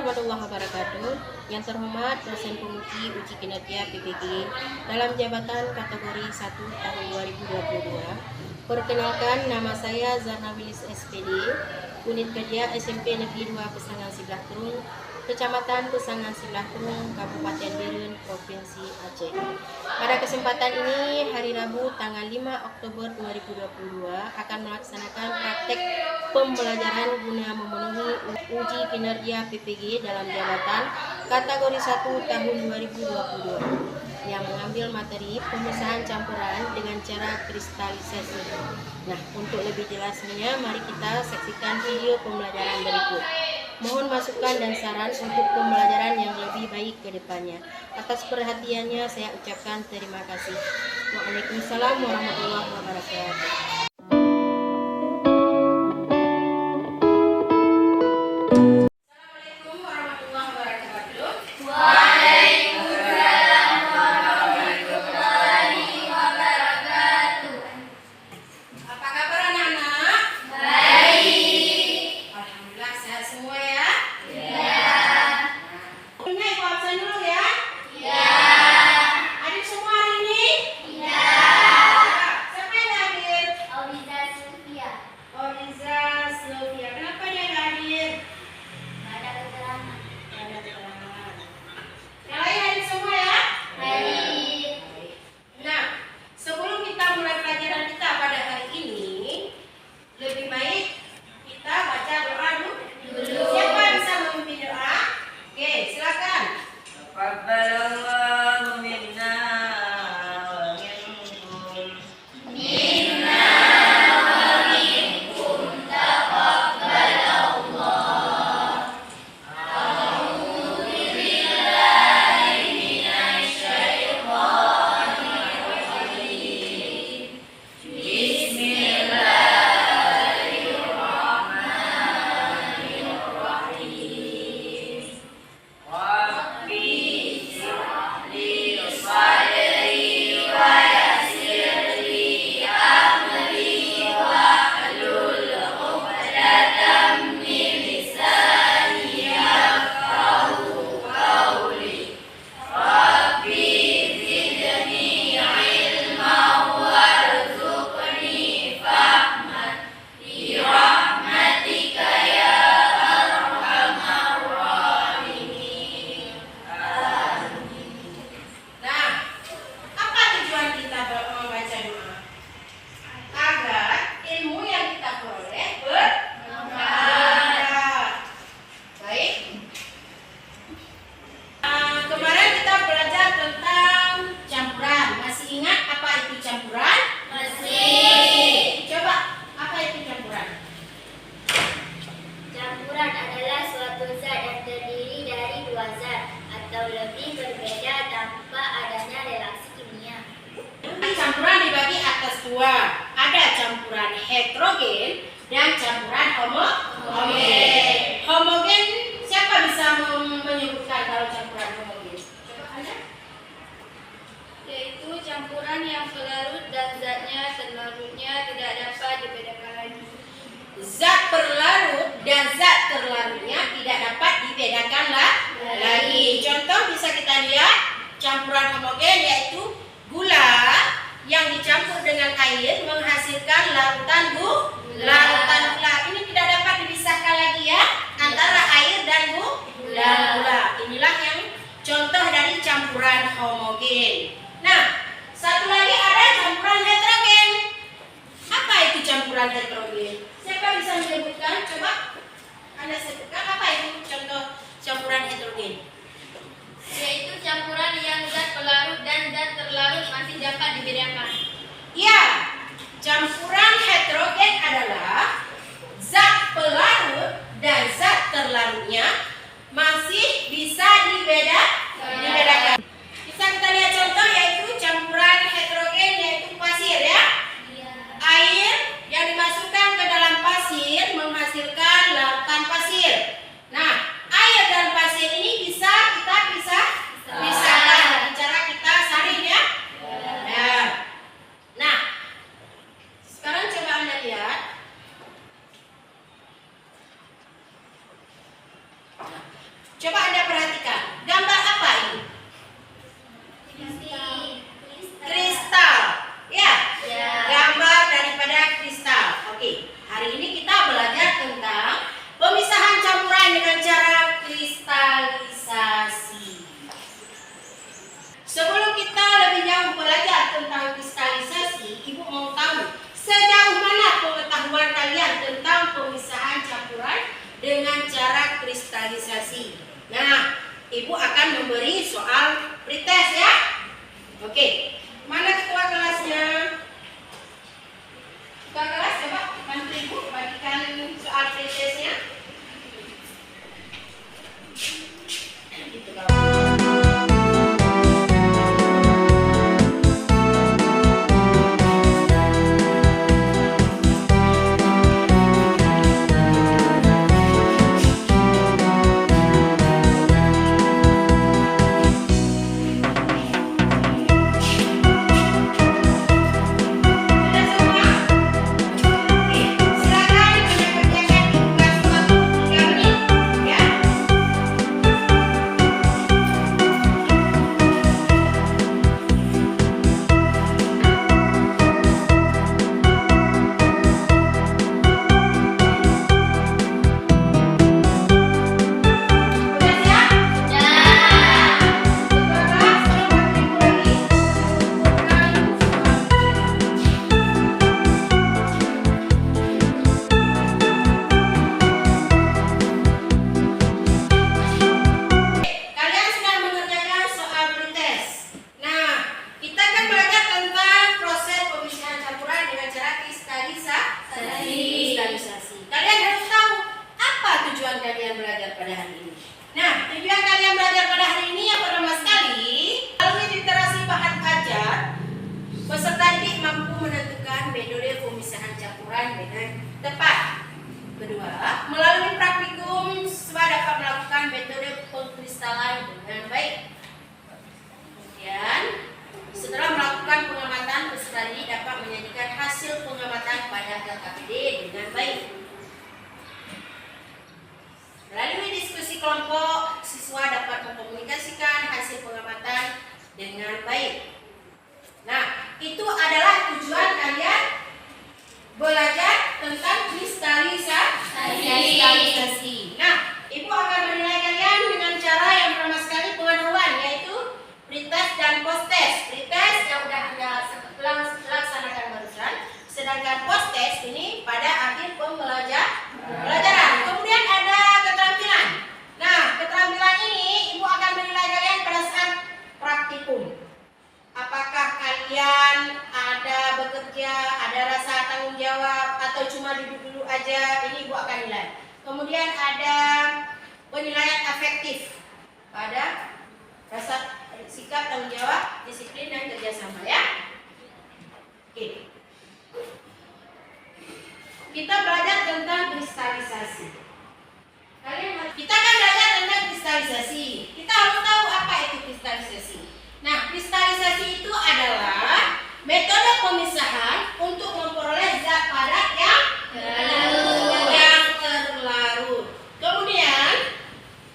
warahmatullahi wabarakatuh. Yang terhormat dosen penguji uji kinerja PPG dalam jabatan kategori 1 tahun 2022. Perkenalkan, nama saya Zarna Wilis SPD, unit kerja SMP Negeri 2 Pesangan Siblahturung, Kecamatan Pesangan Siblahturung, Kabupaten Beren, Provinsi Aceh. Pada kesempatan ini, hari Rabu tanggal 5 Oktober 2022 akan melaksanakan praktek pembelajaran guna memenuhi uji kinerja PPG dalam jabatan kategori 1 tahun 2022 yang mengambil materi pemisahan campuran dengan cara kristalisasi. Nah, untuk lebih jelasnya, mari kita saksikan video pembelajaran berikut. Mohon masukan dan saran untuk pembelajaran yang lebih baik ke depannya. Atas perhatiannya saya ucapkan terima kasih. Waalaikumsalam warahmatullahi wabarakatuh. Lebih berbeda tanpa adanya reaksi kimia. Campuran dibagi atas dua, ada campuran heterogen dan campuran homogen. Homogen, siapa bisa menyebutkan kalau campuran homogen? Coba ada? Yaitu campuran yang pelarut dan zatnya terlarutnya tidak dapat dibedakan lagi. Zat pelarut dan zat terlarutnya tidak dapat dibedakan lagi. Contoh bisa kita lihat campuran homogen yaitu gula yang dicampur dengan air menghasilkan larutan gula. Ini tidak dapat dipisahkan lagi ya antara air dan gula. Inilah yang contoh dari campuran homogen. Nah, satu lagi ada campuran heterogen. Apa itu campuran heterogen? Siapa bisa menyebutkan? Coba Anda sebutkan apa itu contoh campuran heterogen? Yaitu campuran yang zat pelarut dan zat terlarut masih dapat dibedakan. Ya, campuran heterogen adalah zat pelarut dan zat terlarutnya masih bisa dibedakan. Bisa kita lihat contoh yaitu campuran heterogen yaitu pasir ya. Air yang dimasukkan ke dalam pasir menghasilkan larutan pasir. Nah, air Coba Anda perhatikan, gambar apa ini? Kristal. Ya, gambar daripada kristal. Oke, hari ini kita belajar tentang pemisahan campuran dengan cara kristalisasi. Sebelum kita lebih jauh belajar tentang kristalisasi, Ibu mau tahu sejauh mana pengetahuan kalian tentang pemisahan campuran dengan cara kristalisasi. Nah, Ibu akan memberi soal pretest ya. Oke, mana ketua kelasnya? Ketua kelas coba bantu Ibu bagikan soal pretestnya. Gitu kawan. Tepat. Kedua, melalui praktikum siswa dapat melakukan metode pengkristalan dengan baik. Kemudian, setelah melakukan pengamatan, peserta didik dapat menyajikan hasil pengamatan pada LKPD dengan baik. Melalui diskusi kelompok, siswa dapat mengkomunikasikan hasil pengamatan dengan baik. Nah, itu adalah tujuan kalian belajar tentang kristalisasi. Nah, Ibu akan menilai kalian dengan cara yang pertama sekali pengetahuan, yaitu pretest dan post-test. Pretest yang sudah Anda laksanakan barusan, sedangkan post-test ini pada akhir pembelajaran. Kemudian ada keterampilan. Nah, keterampilan ini Ibu akan menilai kalian pada saat praktikum. Apakah kalian ada bekerja, ada rasa tanggung jawab, atau cuma duduk-duduk aja, ini Ibu akan nilai. Kemudian ada penilaian afektif pada rasa sikap tanggung jawab, disiplin, dan kerjasama ya. Oke. Kita belajar tentang kristalisasi. Kita akan belajar tentang kristalisasi. Kita harus tahu apa itu kristalisasi. Nah, kristalisasi itu adalah metode pemisahan untuk memperoleh zat padat yang terlarut. Kemudian,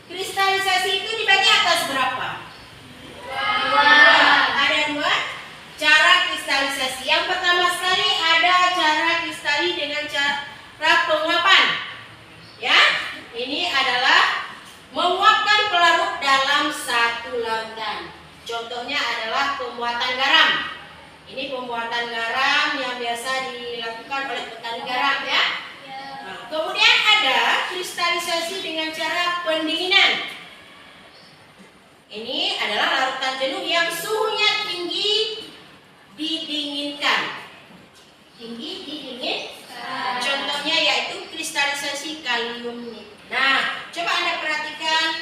kristalisasi itu dibagi atas berapa? Ada dua cara kristalisasi. Yang pertama sekali ada cara kristali dengan cara penguapan. Ya, ini adalah menguapkan pelarut dalam satu larutan. Contohnya adalah pembuatan garam. Ini pembuatan garam yang biasa dilakukan oleh petani garam ya. Nah, kemudian ada kristalisasi dengan cara pendinginan. Ini adalah larutan jenuh yang suhunya tinggi didinginkan. Contohnya yaitu kristalisasi kalium. Nah, coba Anda perhatikan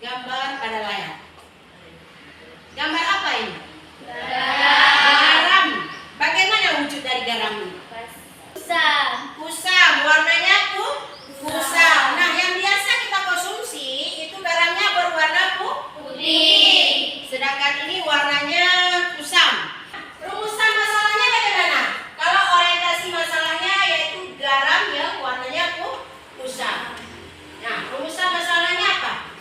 gambar pada layar. Gambar apa ini? Garam. Bagaimana wujud dari garam ini? Kusam. Warnanya kusam. Nah, yang biasa kita konsumsi itu garamnya berwarna putih. Sedangkan ini warnanya kusam. Rumusan masalahnya bagaimana? Kalau orientasi masalahnya yaitu garam yang warnanya kusam. Nah, rumusan masalahnya apa?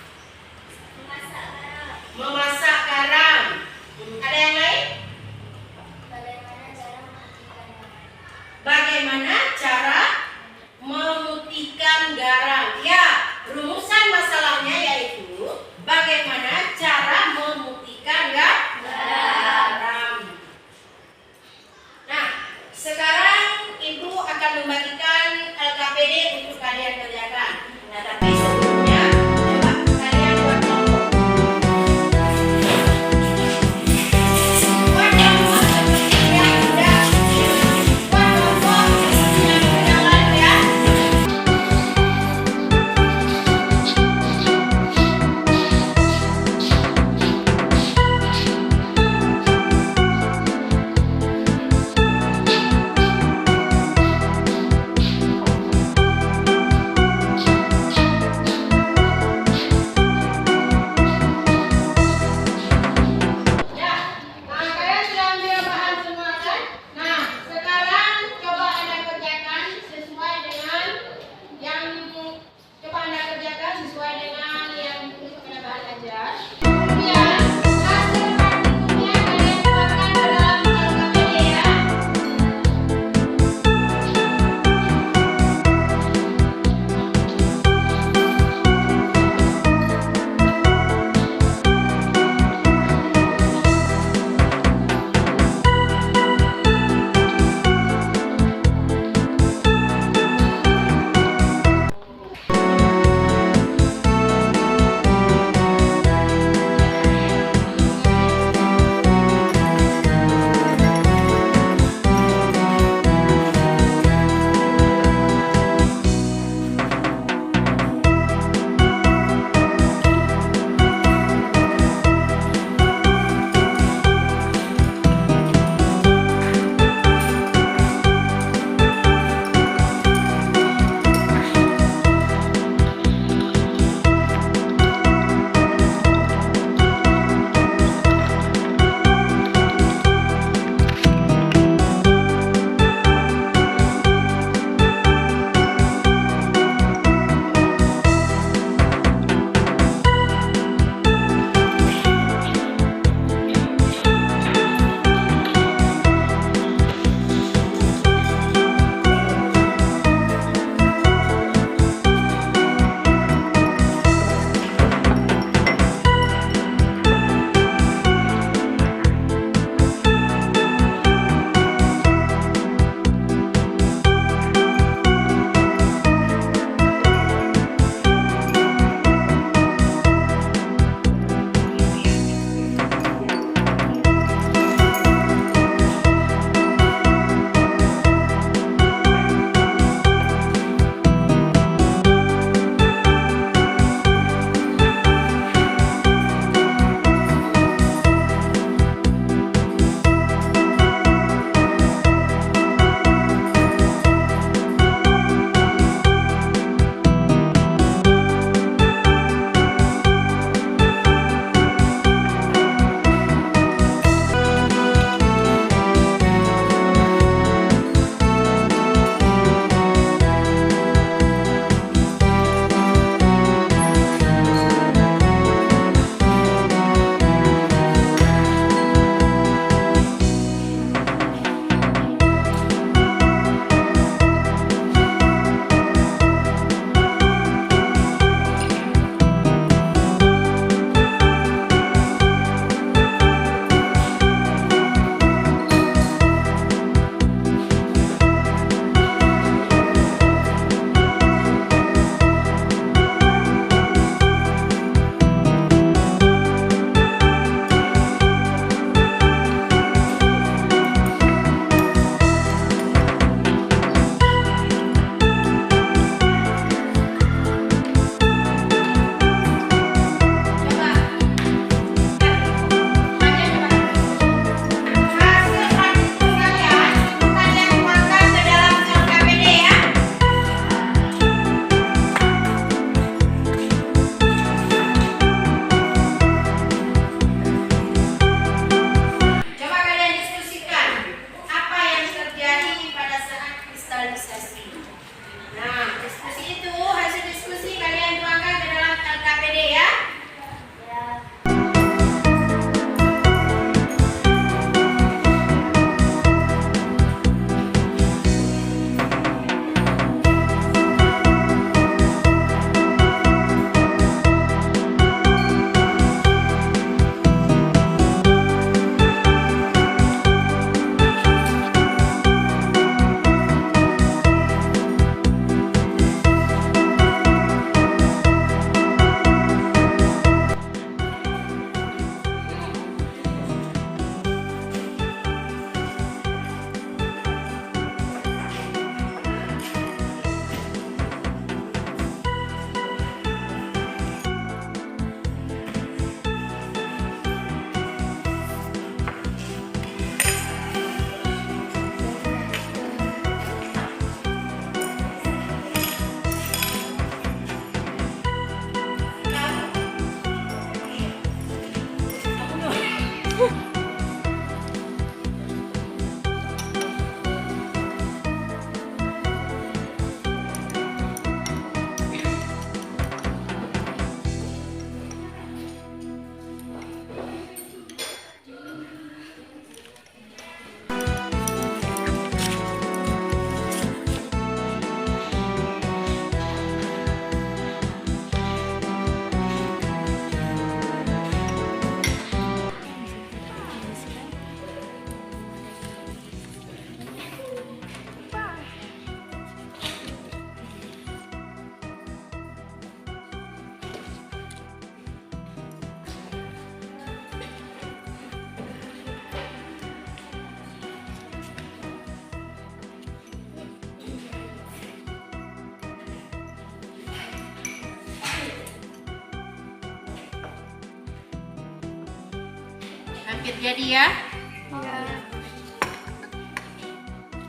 Hampir jadi ya.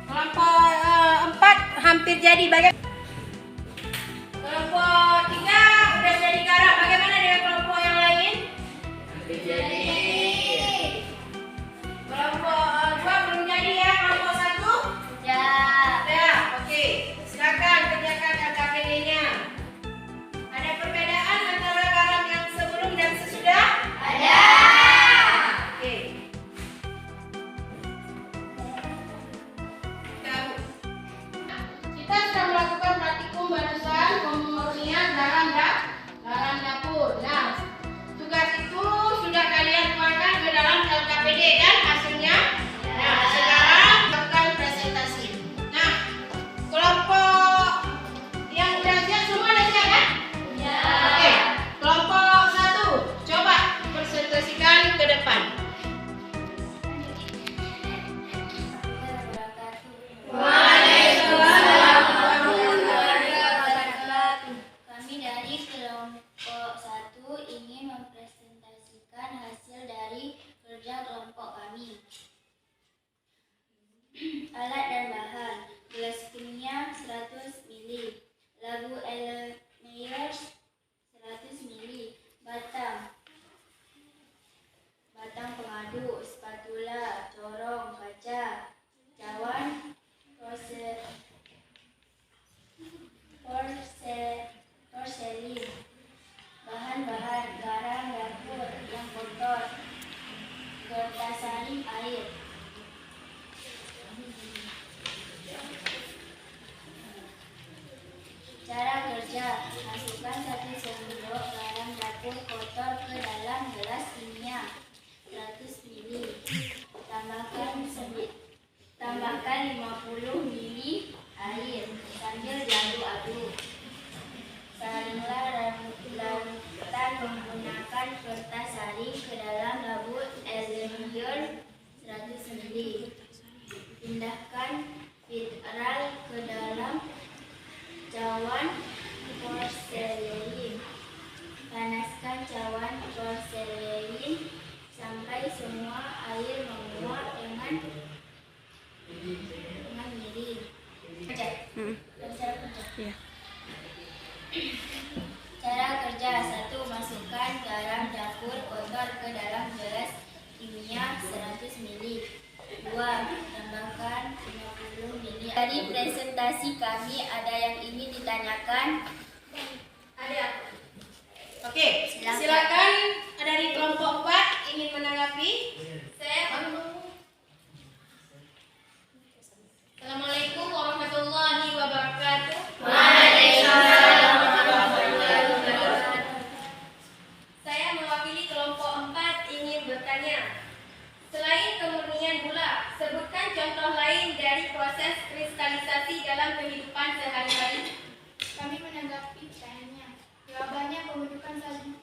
Kelompok 4 hampir jadi. Kelompok 3 udah jadi garap. Bagaimana dengan kelompok yang lain? Hampir jadi. Kelompok 2 belum jadi ya. Kelompok 1? Ya. Ya, oke. Silakan kerjakan LKPD-nya. Ada perbedaan antara garam yang sebelum dan sesudah? Ada. Oke. Kita sudah melakukan praktikum barusan pemurnian garam dapur. Nah, tugas itu sudah kalian tuangkan ke dalam LKPD kan hasilnya? Nah, sekarang lakukan presentasi. Nah, kelompok yang udah siap semua udah siap kan? Ya. Oke, kelompok 1 coba presentasikan ke depan. Kami dari kelompok 1 ingin mempresentasikan hasil dari kerja kelompok kami. Alat dan bahan: gelas kimia 100 ml, labu Erlenmeyer 100 ml, batang pengadu, spatula, corong, kaca, cawan, porselin. Bahan-bahan: garam dapur yang kotor, kertas saring, air. Cara kerja: masukkan 1 sendok garam dapur kotor ke dalam gelas kimia 100 ml. Tambahkan 50 ml air sambil diaduk-aduk. Saringlah larutan menggunakan kertas saring ke dalam labu Erlenmeyer 100 ml. Pindahkan viral ke dalam cawan porselein. Panaskan cawan porselein sampai semua air menguap dengan miring. Cara kerja: 1. Masukkan garam dapur kotor ke dalam gelas kimia 100 ml. 2. Tambahkan 50 ml. Dari presentasi kami ada yang ingin ditanyakan? Ada. Oke, silakan dari kelompok 4 ingin menanggapi. Assalamualaikum warahmatullahi wabarakatuh. Waalaikumsalam warahmatullahi wabarakatuh. Saya mewakili kelompok 4 ingin bertanya. Selain kemurnian gula, sebutkan contoh lain dari proses kristalisasi dalam kehidupan sehari-hari. Kami menanggapi pertanyaannya. Jawabannya pembentukan salju.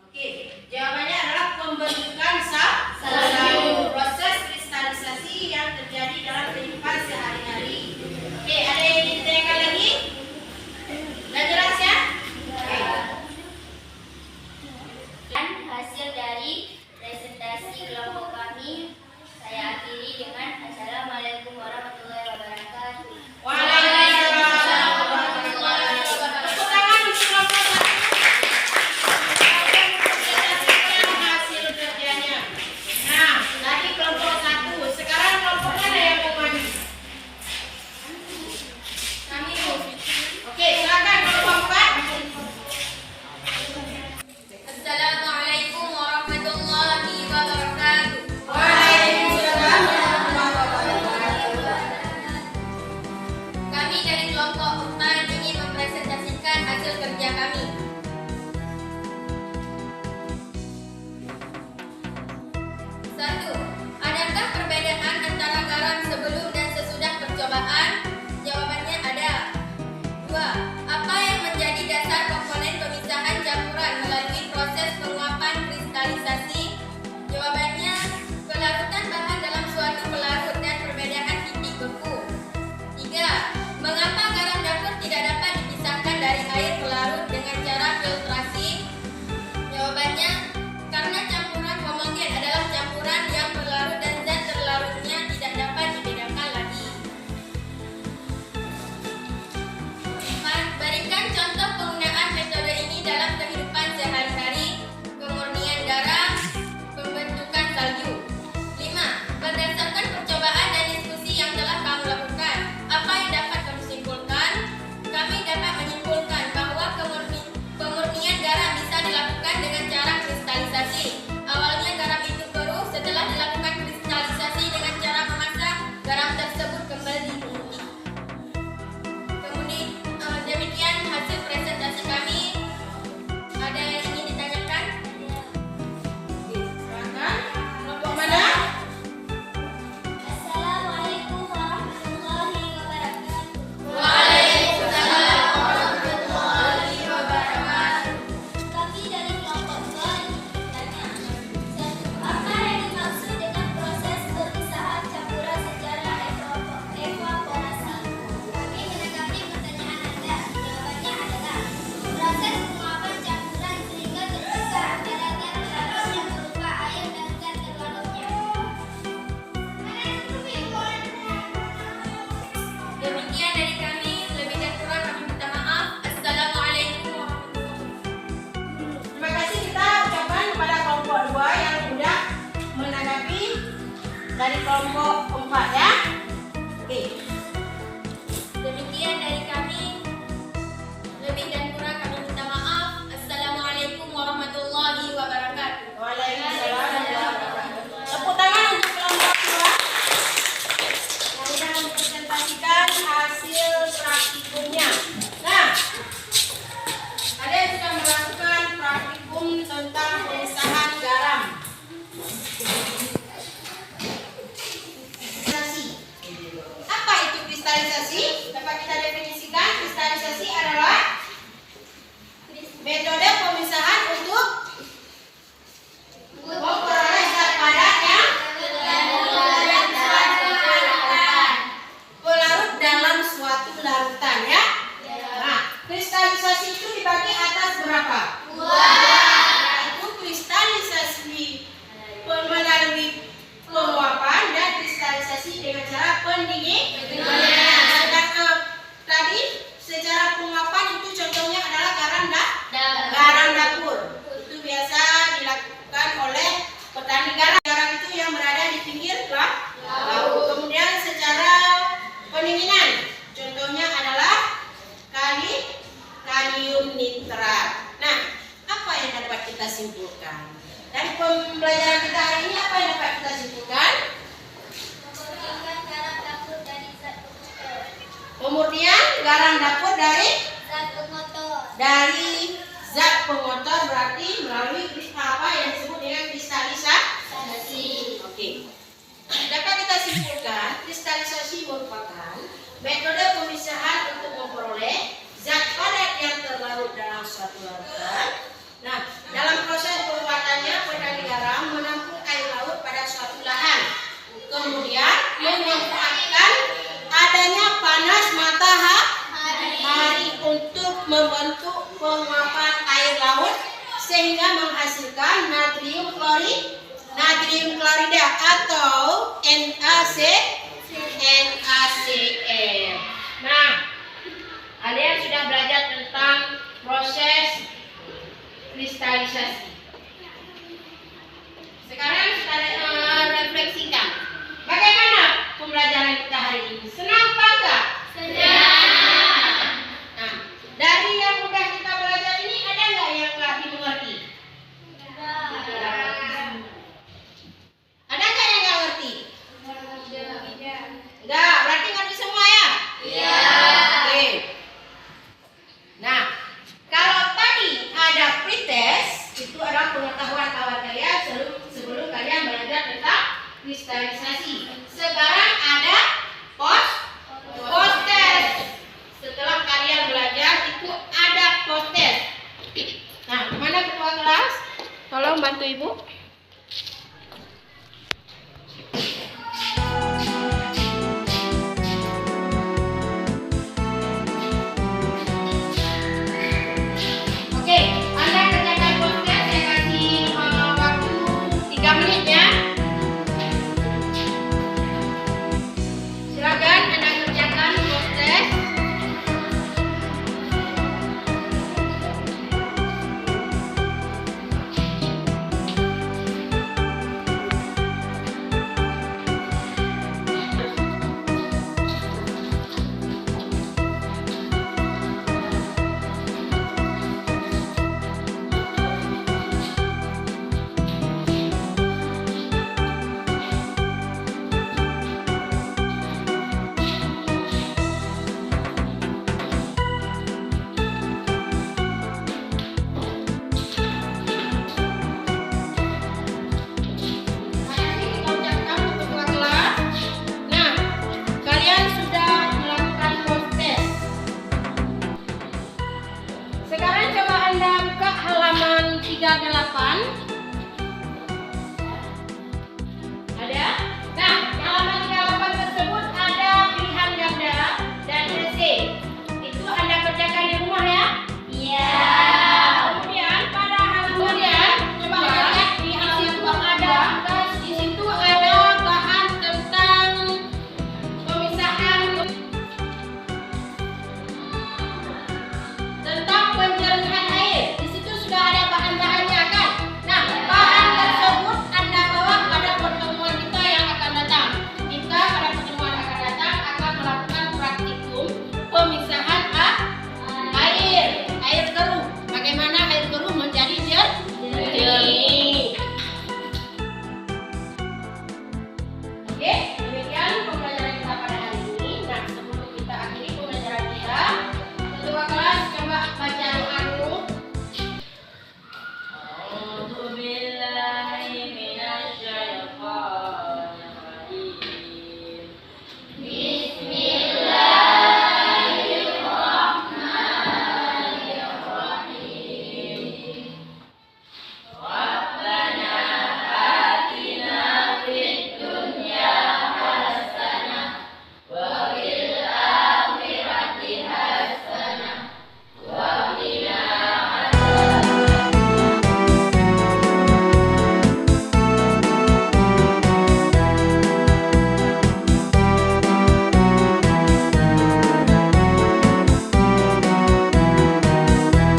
Oke, jawabannya adalah pembentukan salju. Proses kristalisasi yang terjadi dalam kehidupan sehari-hari. Oke, ada yang ingin ditanyakan lagi? Sudah jelas ya? Oke. Dan hasil dari presentasi kelompok kami saya akhiri dengan Assalamualaikum warahmatullahi wabarakatuh. Waalaikumsalam warahmatullahi wabarakatuh. Tepuk tangan untuk kelompok 1. dari kelompok 4 ya. Oke. Demikian dari kami. Lebih dan kurang kami minta maaf. Assalamualaikum warahmatullahi wabarakatuh. Waalaikumsalam warahmatullahi wabarakatuh. Tepuk tangan untuk kelompok 2 yang sudah mempresentasikan hasil praktikumnya. Nah, kalian sudah melakukan praktikum tentang pemisahan garam. Apa itu kristalisasi? Dapat kita definisikan, kristalisasi adalah metode pemisahan untuk memperoleh zat padat yang pelarut dalam suatu larutan ya. Nah, kristalisasi itu dibagi atas berapa? Yaitu kristalisasi melalui penguapan dan kristalisasi dengan cara pendinginan. Sedangkan tadi secara penguapan itu contohnya adalah garam dapur. Itu biasa dilakukan oleh petani garam. Garam itu yang berada di pinggir laut. Kemudian secara pendinginan, contohnya adalah kalium nitrat. Nah, apa yang dapat kita simpulkan dari pembelajaran kita hari ini? Apa yang dapat kita simpulkan? Memurnikan garam dapur dari zat pengotor. Pemurnian garam dapur dari Zat pengotor. zat pengotor berarti melalui apa yang disebut dengan kristalisasi. Oke. Dapat kita simpulkan, kristalisasi merupakan metode pemisahan untuk memperoleh zat padat yang terlarut dalam suatu larutan. Nah, dalam proses pembuatannya, petani garam menampung air laut pada suatu lahan. Kemudian memanfaatkan adanya panas matahari untuk membentuk penguapan air laut sehingga menghasilkan natrium klorida atau NaCl. Nah, kalian sudah belajar tentang proses kristalisasi. Sekarang kita refleksikan. Bagaimana pembelajaran kita hari ini? Senang apa enggak? Nah, dari yang sudah kita belajar ini ada nggak yang nggak dimengerti? Ada nggak yang nggak ngerti? Enggak, berarti ngerti semua ya? Iya. Oke. Nah, kalau tadi ada pretest, itu adalah pengetahuan awal kalian sebelum kalian belajar tentang kristalisasi. Sekarang ada post-test. Setelah kalian belajar itu ada post-test. Nah, mana ketua kelas? Tolong bantu ibu. Oke, Anda kerjakan post-test. Saya kasih waktu 3 menit ya. Silakan Anda kerjakan post-test. Sekarang coba Anda buka halaman 38.